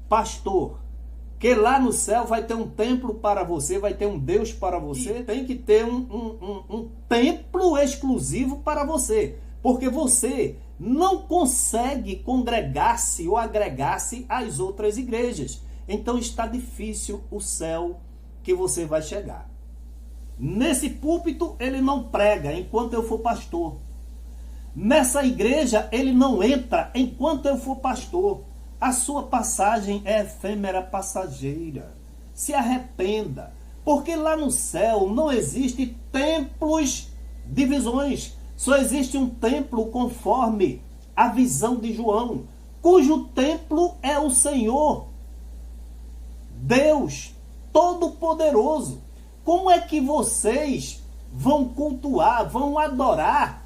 pastor, que lá no céu vai ter um templo para você, vai ter um Deus para você, tem que ter um templo exclusivo para você, porque você não consegue congregar-se ou agregar-se às outras igrejas. Então está difícil o céu que você vai chegar. Nesse púlpito ele não prega enquanto eu for pastor. Nessa igreja ele não entra enquanto eu for pastor. A sua passagem é efêmera, passageira. Se arrependa, porque lá no céu não existe templos, divisões. Só existe um templo conforme a visão de João, cujo templo é o Senhor, Deus Todo-Poderoso. Como é que vocês vão cultuar, vão adorar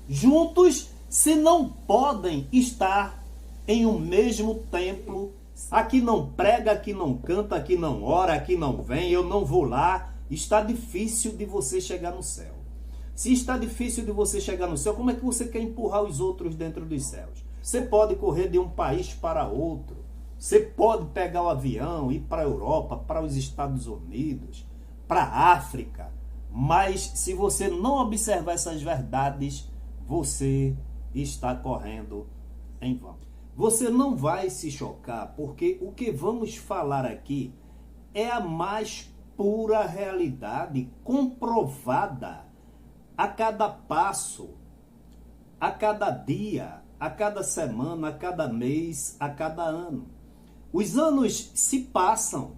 juntos se não podem estar em um mesmo templo? Aqui não prega, aqui não canta, aqui não ora, aqui não vem, eu não vou lá. Está difícil de você chegar no céu. Se está difícil de você chegar no céu, como é que você quer empurrar os outros dentro dos céus? Você pode correr de um país para outro. Você pode pegar o avião, ir para a Europa, para os Estados Unidos, para a África. Mas se você não observar essas verdades, você está correndo em vão. Você não vai se chocar, porque o que vamos falar aqui é a mais pura realidade, comprovada a cada passo, a cada dia, a cada semana, a cada mês, a cada ano. Os anos se passam,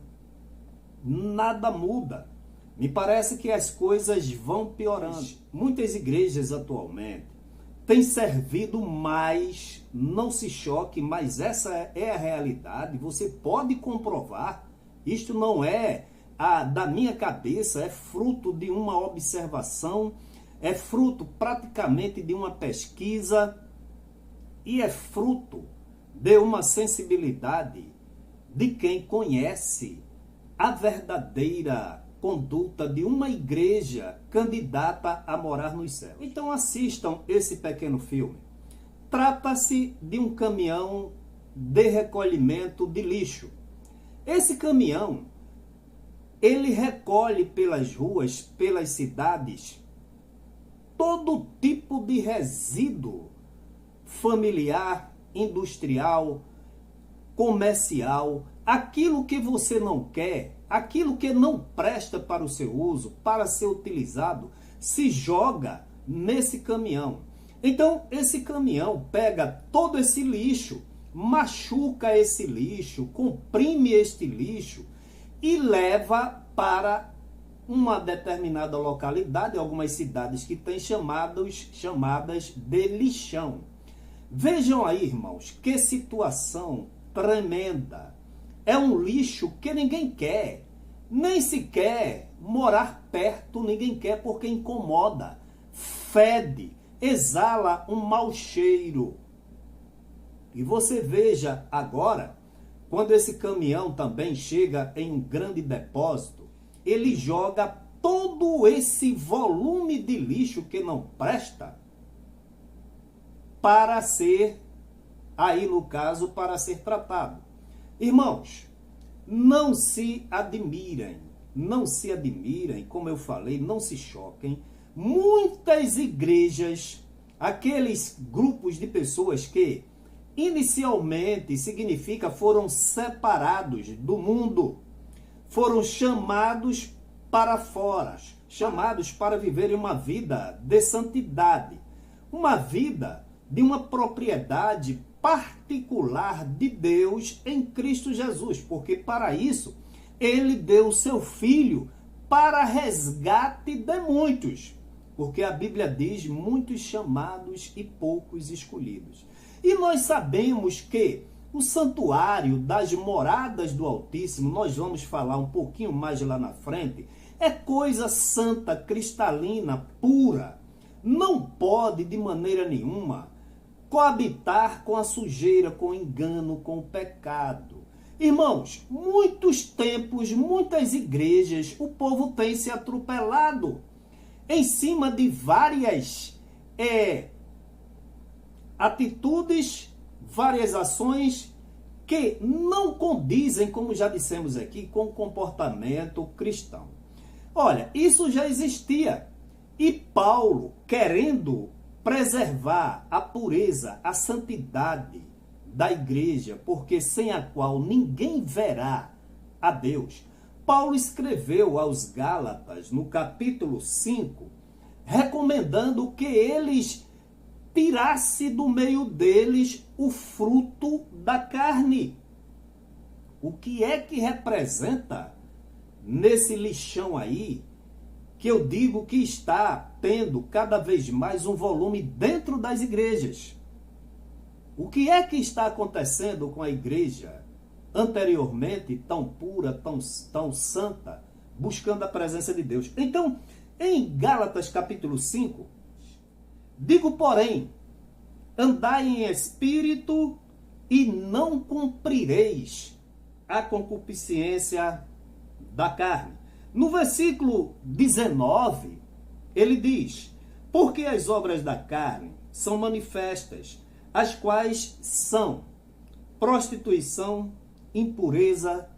nada muda. Me parece que as coisas vão piorando. Muitas igrejas atualmente têm servido mais, não se choque, mas essa é a realidade. Você pode comprovar. Isto não é da minha cabeça, é fruto de uma observação, é fruto praticamente de uma pesquisa e é fruto de uma sensibilidade de quem conhece a verdadeira conduta de uma igreja candidata a morar nos céus. Então assistam esse pequeno filme. Trata-se de um caminhão de recolhimento de lixo. Esse caminhão, ele recolhe pelas ruas, pelas cidades, todo tipo de resíduo familiar, industrial, comercial, aquilo que você não quer, aquilo que não presta para o seu uso, para ser utilizado, se joga nesse caminhão. Então, esse caminhão pega todo esse lixo, machuca esse lixo, comprime este lixo e leva para uma determinada localidade, algumas cidades que têm chamadas de lixão. Vejam aí, irmãos, que situação tremenda. É um lixo que ninguém quer, nem sequer morar perto, ninguém quer porque incomoda, fede, exala um mau cheiro. E você veja agora, quando esse caminhão também chega em um grande depósito, ele joga todo esse volume de lixo que não presta para ser, aí no caso, para ser tratado. Irmãos, não se admirem, como eu falei, não se choquem. Muitas igrejas, aqueles grupos de pessoas que inicialmente significa foram separados do mundo, foram chamados para fora, chamados para viverem uma vida de santidade, uma vida de uma propriedade particular de Deus em Cristo Jesus, porque para isso ele deu o seu Filho para resgate de muitos, porque a Bíblia diz muitos chamados e poucos escolhidos. E nós sabemos que o santuário das moradas do Altíssimo, nós vamos falar um pouquinho mais lá na frente, é coisa santa, cristalina, pura. Não pode de maneira nenhuma coabitar com a sujeira, com o engano, com o pecado. Irmãos, muitos templos, muitas igrejas, o povo tem se atropelado em cima de várias atitudes, várias ações que não condizem, como já dissemos aqui, com o comportamento cristão. Olha, isso já existia. E Paulo, querendo preservar a pureza, a santidade da igreja, porque sem a qual ninguém verá a Deus, Paulo escreveu aos Gálatas, no capítulo 5, recomendando que eles tirassem do meio deles o fruto da carne. O que é que representa nesse lixão aí, que eu digo que está tendo cada vez mais um volume dentro das igrejas? O que é que está acontecendo com a igreja anteriormente tão pura, tão santa, buscando a presença de Deus? Então, em Gálatas capítulo 5, digo, porém, andai em espírito e não cumprireis a concupiscência da carne. No versículo 19, ele diz: porque as obras da carne são manifestas, as quais são prostituição, impureza,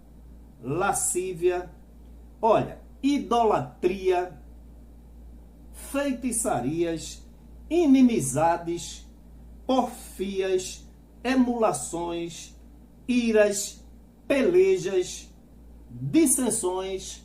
lascívia, olha, idolatria, feitiçarias, inimizades, porfias, emulações, iras, pelejas, dissensões,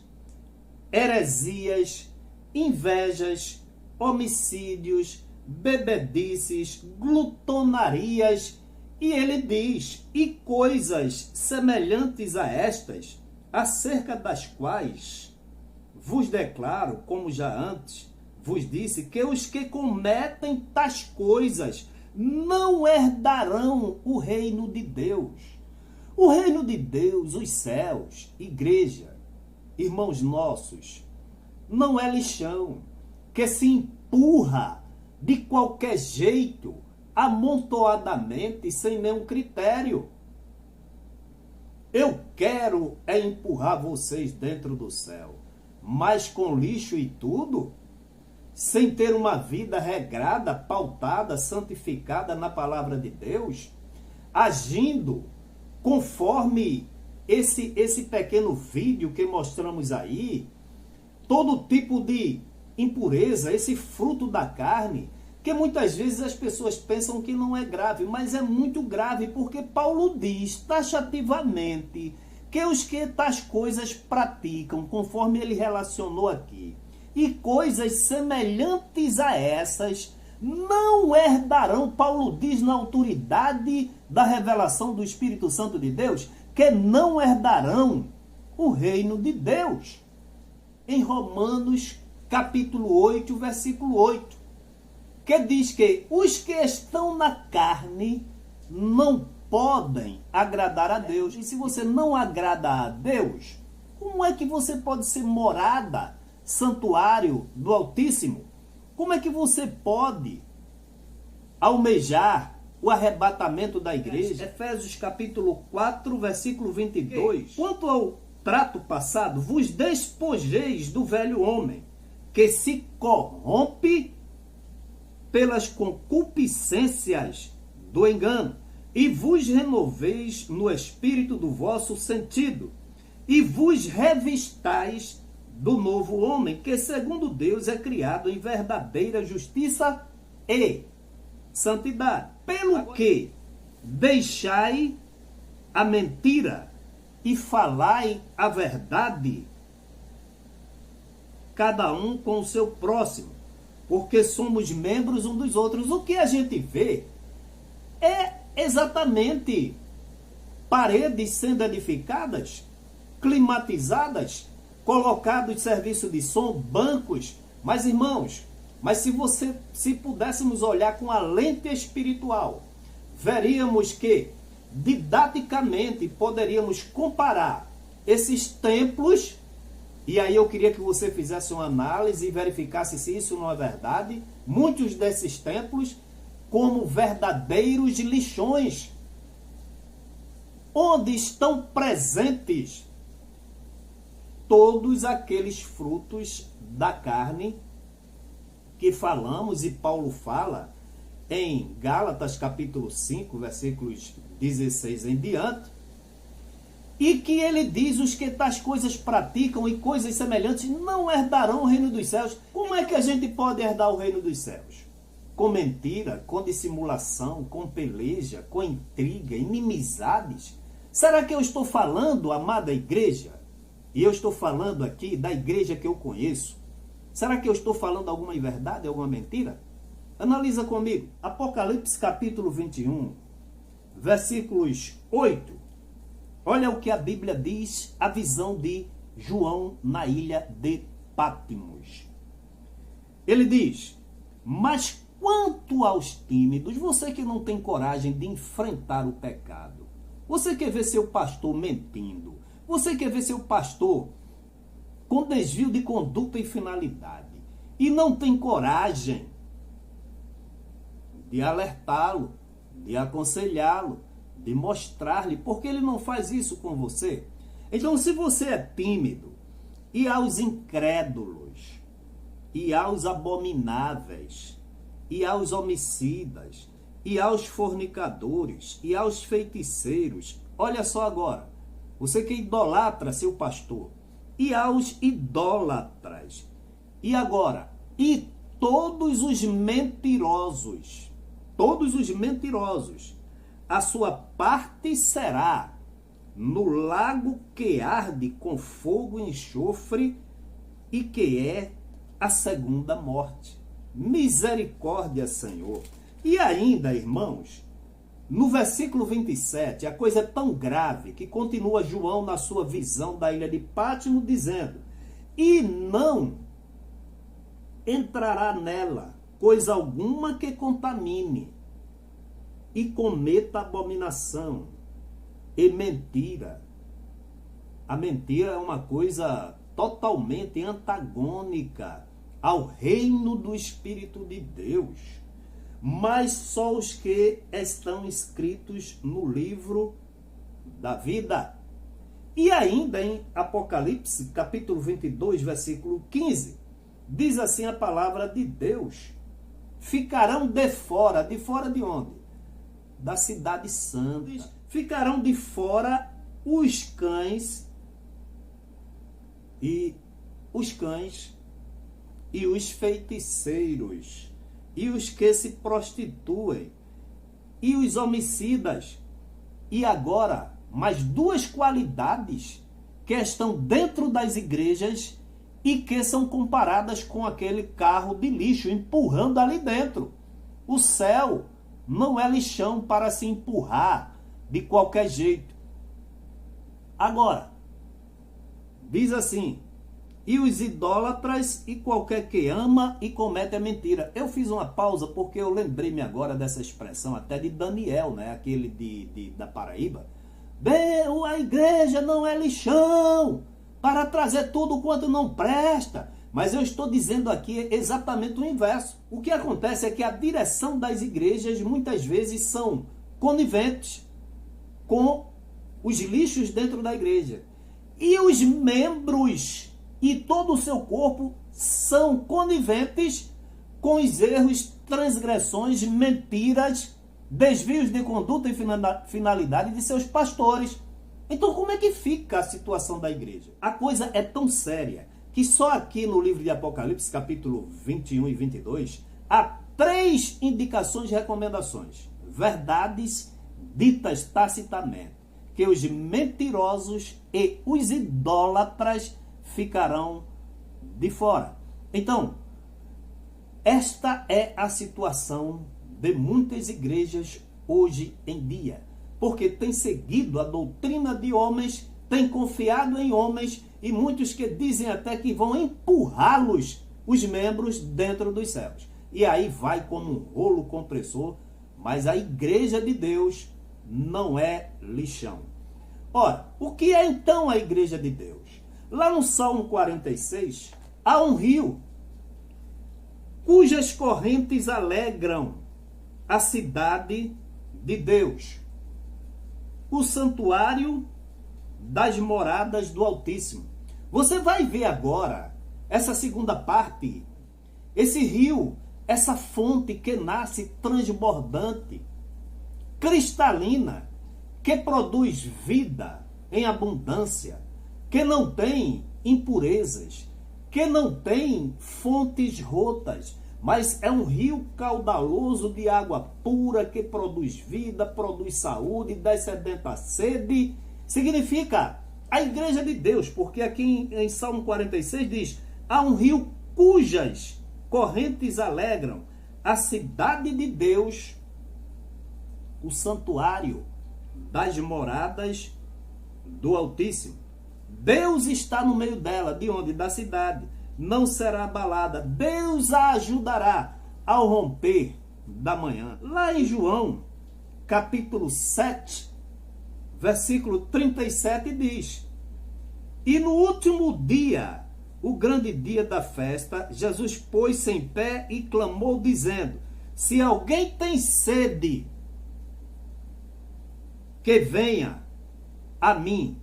heresias, invejas, homicídios, bebedices, glutonarias, e ele diz, e coisas semelhantes a estas, acerca das quais vos declaro, como já antes vos disse, que os que cometem tais coisas não herdarão o reino de Deus. O reino de Deus, os céus, igreja, irmãos nossos, não é lixão que se empurra de qualquer jeito, amontoadamente, sem nenhum critério. Eu quero empurrar vocês dentro do céu, mas com lixo e tudo, sem ter uma vida regrada, pautada, santificada na palavra de Deus, agindo conforme esse pequeno vídeo que mostramos aí, todo tipo de impureza, esse fruto da carne, que muitas vezes as pessoas pensam que não é grave, mas é muito grave, porque Paulo diz taxativamente que os que tais coisas praticam, conforme ele relacionou aqui, e coisas semelhantes a essas, não herdarão, Paulo diz na autoridade da revelação do Espírito Santo de Deus, que não herdarão o reino de Deus. Em Romanos capítulo 8, versículo 8, que diz que os que estão na carne não podem agradar a Deus. E se você não agrada a Deus, como é que você pode ser morada, santuário do Altíssimo? Como é que você pode almejar o arrebatamento da igreja? Efésios capítulo 4, versículo 22. Quanto ao trato passado, vos despojeis do velho homem, que se corrompe pelas concupiscências do engano, e vos renoveis no espírito do vosso sentido, e vos revistais do novo homem, que segundo Deus é criado em verdadeira justiça e santidade. Pelo que deixai a mentira e falai a verdade, cada um com o seu próximo, porque somos membros uns dos outros. O que a gente vê é exatamente paredes sendo edificadas, climatizadas, colocados serviço de som, bancos. Mas, irmãos, se pudéssemos olhar com a lente espiritual, veríamos que didaticamente poderíamos comparar esses templos. E aí eu queria que você fizesse uma análise e verificasse se isso não é verdade. Muitos desses templos como verdadeiros lixões, onde estão presentes todos aqueles frutos da carne que falamos, e Paulo fala em Gálatas capítulo 5, versículos 16 em diante, E que ele diz: os que tais coisas praticam e coisas semelhantes não herdarão o reino dos céus. Como é que a gente pode herdar o reino dos céus? Com mentira, com dissimulação, com peleja, com intriga, inimizades? Será que eu estou falando, amada igreja? E eu estou falando aqui da igreja que eu conheço. Será que eu estou falando alguma inverdade, alguma mentira? Analisa comigo. Apocalipse capítulo 21, versículos 8. Olha o que a Bíblia diz, a visão de João na ilha de Patmos. Ele diz: mas quanto aos tímidos, você que não tem coragem de enfrentar o pecado, você quer ver seu pastor mentindo, você quer ver seu pastor com desvio de conduta e finalidade, e não tem coragem de alertá-lo, de aconselhá-lo, de mostrar-lhe, porque ele não faz isso com você. Então, se você é tímido, e aos incrédulos, e aos abomináveis, e aos homicidas, e aos fornicadores, e aos feiticeiros, olha só agora, você que idolatra seu pastor, e aos idólatras, e agora, e todos os mentirosos, a sua parte será no lago que arde com fogo e enxofre, e que é a segunda morte. Misericórdia, Senhor. E ainda, irmãos, no versículo 27, a coisa é tão grave que continua João na sua visão da ilha de Patmos dizendo: e não entrará nela coisa alguma que contamine, e cometa abominação e mentira. A mentira é uma coisa totalmente antagônica ao reino do Espírito de Deus, mas só os que estão escritos no livro da vida. E ainda em Apocalipse, capítulo 22, versículo 15, diz assim a palavra de Deus: ficarão de fora de onde? Da cidade santa. Ficarão de fora os cães e os feiticeiros, e os que se prostituem, e os homicidas. E agora, mais duas qualidades que estão dentro das igrejas e que são comparadas com aquele carro de lixo empurrando ali dentro. O céu não é lixão para se empurrar de qualquer jeito. Agora, diz assim: e os idólatras e qualquer que ama e comete a mentira. Eu fiz uma pausa porque eu lembrei-me agora dessa expressão até de Daniel, né? Aquele da Paraíba. A igreja não é lixão para trazer tudo quanto não presta. Mas eu estou dizendo aqui exatamente o inverso. O que acontece é que a direção das igrejas muitas vezes são coniventes com os lixos dentro da igreja. E os membros e todo o seu corpo são coniventes com os erros, transgressões, mentiras, desvios de conduta e finalidade de seus pastores. Então, como é que fica a situação da igreja? A coisa é tão séria que só aqui no livro de Apocalipse, capítulo 21 e 22, há 3 indicações e recomendações, verdades ditas tacitamente, que os mentirosos e os idólatras ficarão de fora. Então, esta é a situação de muitas igrejas hoje em dia, porque tem seguido a doutrina de homens, tem confiado em homens, e muitos que dizem até que vão empurrá-los, os membros, dentro dos céus. E aí vai como um rolo compressor, mas a igreja de Deus não é lixão. Ora, o que é então a igreja de Deus? Lá no Salmo 46, há um rio cujas correntes alegram a cidade de Deus, o santuário das moradas do Altíssimo. Você vai ver agora essa segunda parte, esse rio, essa fonte que nasce transbordante, cristalina, que produz vida, em abundância, que não tem impurezas, que não tem fontes rotas, mas é um rio caudaloso de água pura que produz vida, produz saúde, dá sedenta sede. Significa a igreja de Deus, porque aqui em Salmo 46 diz: há um rio cujas correntes alegram a cidade de Deus, o santuário das moradas do Altíssimo. Deus está no meio dela. De onde? Da cidade. Não será abalada. Deus a ajudará ao romper da manhã. Lá em João, capítulo 7, versículo 37 diz: e no último dia, o grande dia da festa, Jesus pôs-se em pé e clamou, dizendo: se alguém tem sede, que venha a mim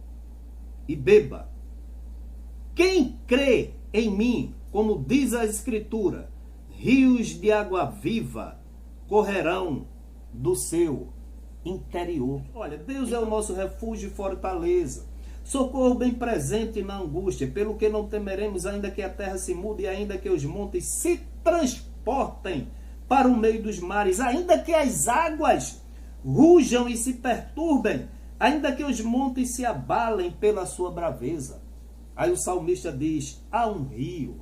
e beba. Quem crê em mim, como diz a Escritura, rios de água viva correrão do seu interior. Olha, Deus é o nosso refúgio e fortaleza, socorro bem presente na angústia, pelo que não temeremos, ainda que a terra se mude, e ainda que os montes se transportem para o meio dos mares, ainda que as águas rujam e se perturbem, ainda que os montes se abalem pela sua braveza. Aí o salmista diz: há um rio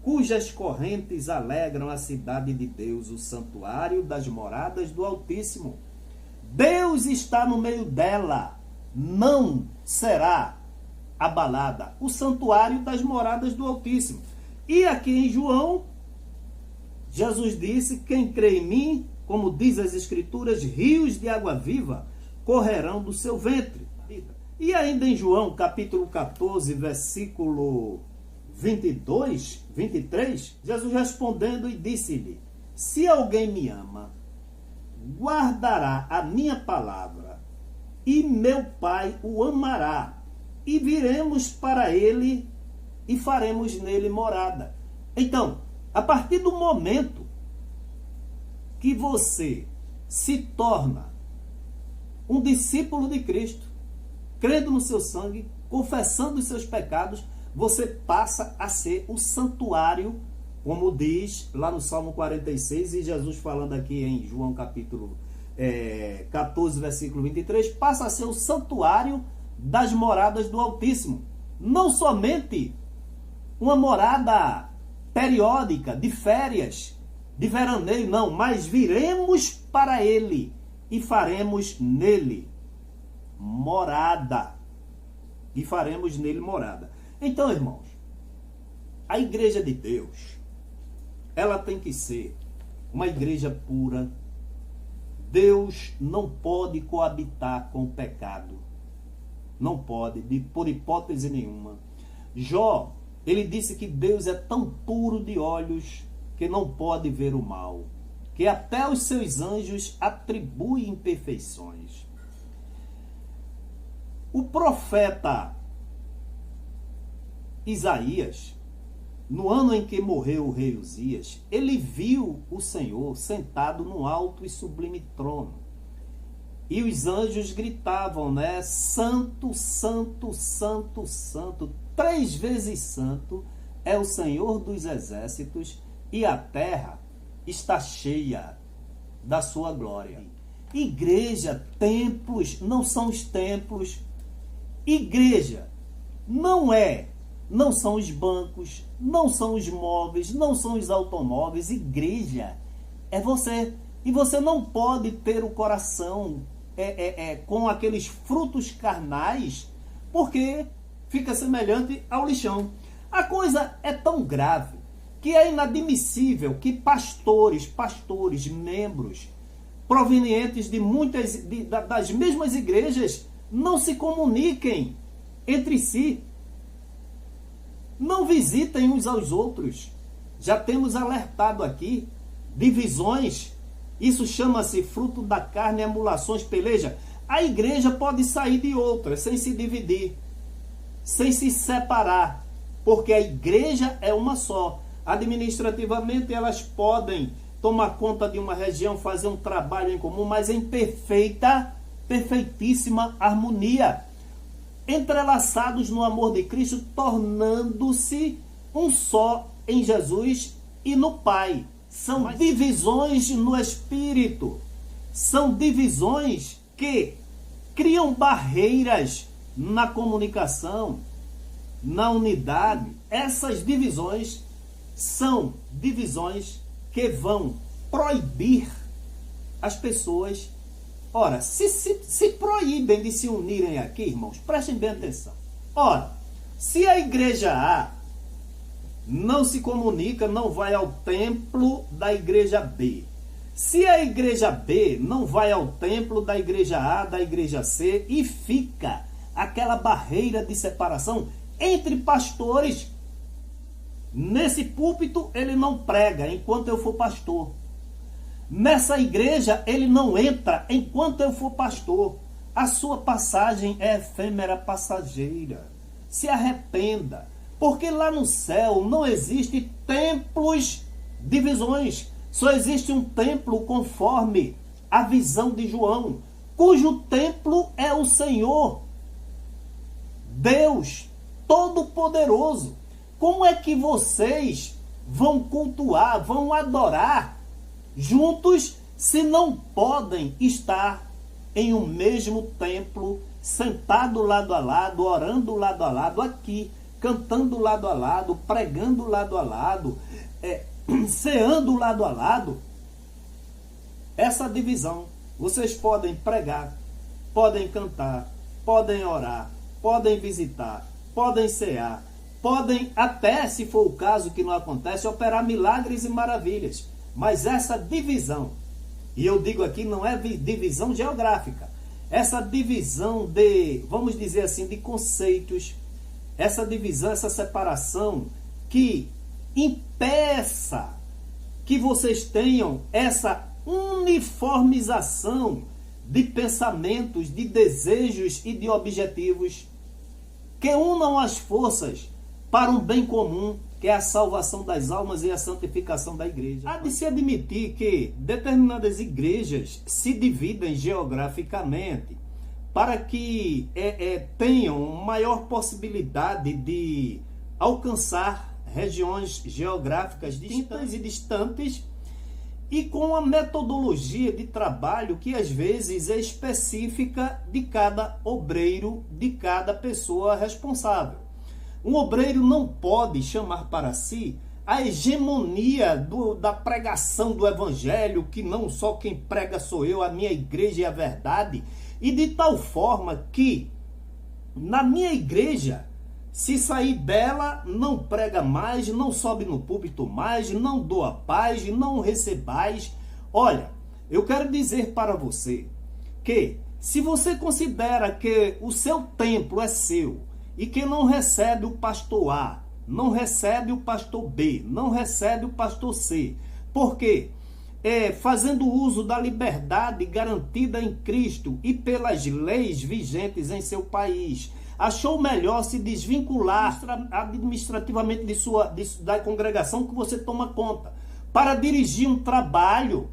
cujas correntes alegram a cidade de Deus, o santuário das moradas do Altíssimo. Deus está no meio dela, não será abalada. O santuário das moradas do Altíssimo. E aqui em João, Jesus disse: quem crê em mim, como diz as Escrituras, rios de água viva correrão do seu ventre. E ainda em João, capítulo 14, versículo 22, 23, Jesus respondendo e disse-lhe: se alguém me ama, guardará a minha palavra, e meu Pai o amará, e viremos para ele e faremos nele morada. Então, a partir do momento que você se torna um discípulo de Cristo, crendo no seu sangue, confessando os seus pecados, você passa a ser o santuário, como diz lá no Salmo 46, e Jesus falando aqui em João capítulo 14, versículo 23, passa a ser o santuário das moradas do Altíssimo. Não somente uma morada periódica, de férias, de veraneio, não, mas viremos para ele e faremos nele morada. E faremos nele morada. Então, irmãos, a igreja de Deus, ela tem que ser uma igreja pura. Deus não pode coabitar com o pecado. Não pode, por hipótese nenhuma. Jó, ele disse que Deus é tão puro de olhos que não pode ver o mal, que até os seus anjos atribuem imperfeições. O profeta Isaías, no ano em que morreu o rei Uzias, ele viu o Senhor sentado num alto e sublime trono. E os anjos gritavam, né? Santo, santo, santo, santo. 3 vezes santo é o Senhor dos exércitos, e a terra está cheia da sua glória. Igreja, templos, não são os templos. Igreja não são os bancos, não são os móveis, não são os automóveis. Igreja é você. E você não pode ter o coração com aqueles frutos carnais, porque fica semelhante ao lixão. A coisa é tão grave que é inadmissível que pastores, membros provenientes de muitas das mesmas igrejas não se comuniquem entre si, não visitem uns aos outros. Já temos alertado aqui, divisões, isso chama-se fruto da carne, emulações, peleja. A igreja pode sair de outra, sem se dividir, sem se separar, porque a igreja é uma só. Administrativamente elas podem tomar conta de uma região, fazer um trabalho em comum, mas em perfeita perfeitíssima harmonia, entrelaçados no amor de Cristo, tornando-se um só em Jesus e no Pai. São divisões no espírito, são divisões que criam barreiras na comunicação, na unidade. Essas divisões são divisões que vão proibir as pessoas. Ora, se proíbem de se unirem aqui, irmãos, prestem bem atenção. Ora, se a igreja A não se comunica, não vai ao templo da igreja B. Se a igreja B não vai ao templo da igreja A, da igreja C, e fica aquela barreira de separação entre pastores. Nesse púlpito ele não prega enquanto eu for pastor. Nessa igreja ele não entra enquanto eu for pastor. A sua passagem é efêmera, passageira. Se arrependa, porque lá no céu não existe templos, divisões. Só existe um templo conforme a visão de João, cujo templo é o Senhor, Deus Todo-Poderoso. Como é que vocês vão cultuar, vão adorar juntos, se não podem estar em um mesmo templo, sentado lado a lado, orando lado a lado, aqui, cantando lado a lado, pregando lado a lado, ceando lado a lado? Essa divisão, vocês podem pregar, podem cantar, podem orar, podem visitar, podem cear, podem até, se for o caso que não acontece, operar milagres e maravilhas. Mas essa divisão, e eu digo aqui, não é divisão geográfica, essa divisão de, vamos dizer assim, de conceitos, essa divisão, essa separação que impeça que vocês tenham essa uniformização de pensamentos, de desejos e de objetivos que unam as forças para um bem comum, que é a salvação das almas e a santificação da igreja. Há de se admitir que determinadas igrejas se dividem geograficamente para que tenham maior possibilidade de alcançar regiões geográficas distintas e distantes, e com a metodologia de trabalho que às vezes é específica de cada obreiro, de cada pessoa responsável. Um obreiro não pode chamar para si a hegemonia da pregação do evangelho, que não só quem prega sou eu, a minha igreja é a verdade, e de tal forma que na minha igreja, se sair dela, não prega mais, não sobe no púlpito mais, não doa paz, não recebais. Olha, eu quero dizer para você que se você considera que o seu templo é seu e que não recebe o pastor A, não recebe o pastor B, não recebe o pastor C, porque fazendo uso da liberdade garantida em Cristo e pelas leis vigentes em seu país, achou melhor se desvincular administrativamente da congregação que você toma conta, para dirigir um trabalho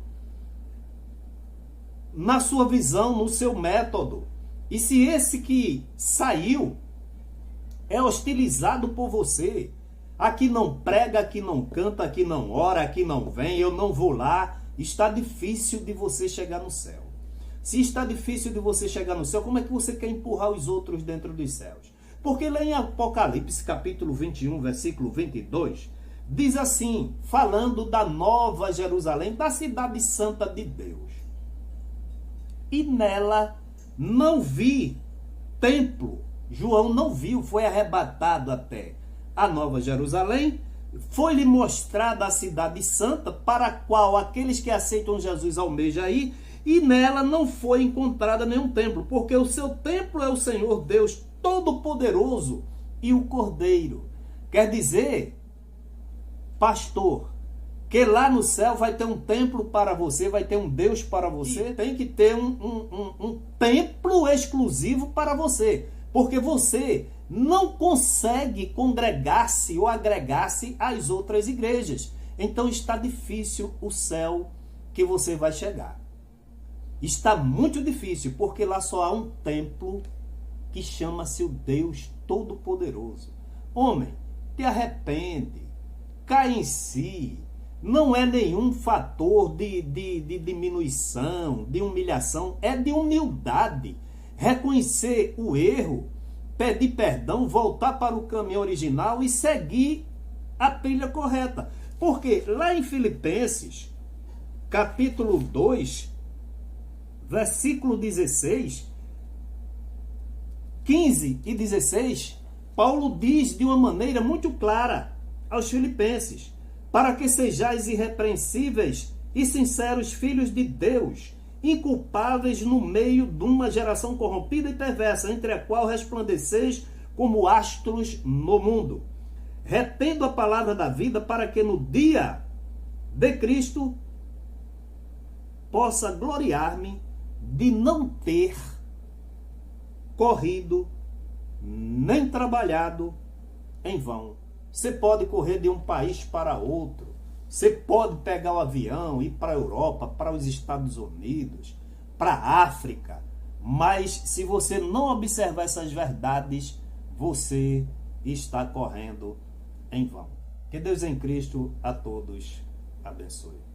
na sua visão, no seu método. E se esse que saiu é hostilizado por você, aqui não prega, aqui não canta, aqui não ora, aqui não vem, eu não vou lá, está difícil de você chegar no céu. Se está difícil de você chegar no céu, como é que você quer empurrar os outros dentro dos céus? Porque lá em Apocalipse, capítulo 21, versículo 22, diz assim, falando da Nova Jerusalém, da cidade santa de Deus. E nela não vi templo. João não viu, foi arrebatado até a Nova Jerusalém. Foi-lhe mostrada a cidade santa, para a qual aqueles que aceitam Jesus almejam ir, e nela não foi encontrada nenhum templo, porque o seu templo é o Senhor Deus Todo-Poderoso e o Cordeiro. Quer dizer, pastor, que lá no céu vai ter um templo para você, vai ter um Deus para você, e tem que ter um templo exclusivo para você, porque você não consegue congregar-se ou agregar-se às outras igrejas. Então está difícil o céu que você vai chegar. está muito difícil, porque lá só há um templo que chama-se o Deus Todo-Poderoso. Homem, te arrepende, cai em si. Não é nenhum fator de diminuição, de humilhação, é de humildade. Reconhecer o erro, pedir perdão, voltar para o caminho original e seguir a trilha correta. Porque lá em Filipenses, capítulo 2, versículo 16, 15 e 16, Paulo diz de uma maneira muito clara aos filipenses: para que sejais irrepreensíveis e sinceros filhos de Deus, inculpáveis no meio de uma geração corrompida e perversa, entre a qual resplandeceis como astros no mundo, retendo a palavra da vida, para que no dia de Cristo possa gloriar-me de não ter corrido nem trabalhado em vão. Você pode correr de um país para outro, você pode pegar o avião, ir para a Europa, para os Estados Unidos, para a África, mas se você não observar essas verdades, você está correndo em vão. Que Deus em Cristo a todos abençoe.